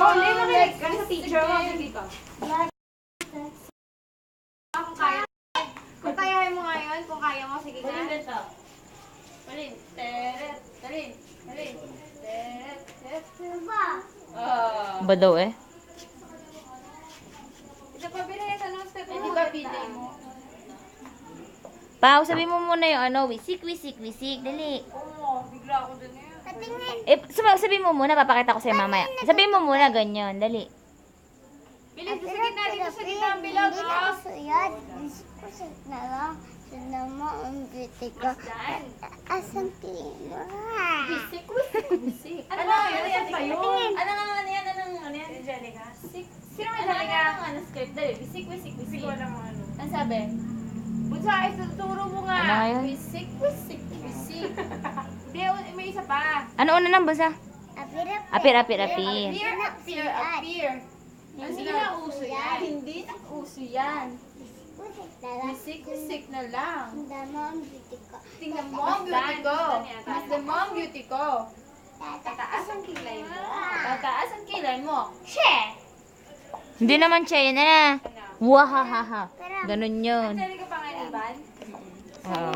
Pauline, nakinig ka sa teacher mo. Sige ka. Kung kaya. Kung kayahin mo ngayon, kung kaya mo, sige ka. Pauline, ito. Pauline, teret, Pauline, Pauline, teret, teret. Ba daw eh? Isa pa bilhin sa nose tape. Hindi ba pinay mo? Pao, sabi mo muna yung ano, wisik, wisik, wisik. Dali. Oo, bigla ako dun eh. Sabi mo muna, papakita ko sa'yo mamaya. Sabi mo muna, ganyan. Dali. Bilis, sa gitna, dito sa gitna ang bilog. Hindi na ako suyad. Isip na lang. Sundan mo ang beauty ko. Asang kilo? Bisik, wisik, bisik. Ano ba yun? Ano ba yun? Ano nga yan? Ano yan? Angelica. Bisik. Sino may Ano talaga? ano script? Dali, bisik, wisik, bisik. Hindi ko alam ang ano. Ano sabi? Bunsa, ituturo mo nga. Ano nga yun? Bisik, wisik, bisik. Hindi, may isa pa. Ano una lang, basa? Apir. Apir, apir, apir. Appear, appear, appear. Hindi na uso yan. Hindi na uso yan. Usik na lang. Bisik, wisik na lang. Sundan mo ang beauty ko. Tingnan mo ang beauty ko. Masdan mo ang beauty ko. Tataas ang kilay mo. Tataas ang kilay mo. She! Hindi naman siya yun, na. Wahahaha. Ganun yun. Angelica Pangaliban. Oo.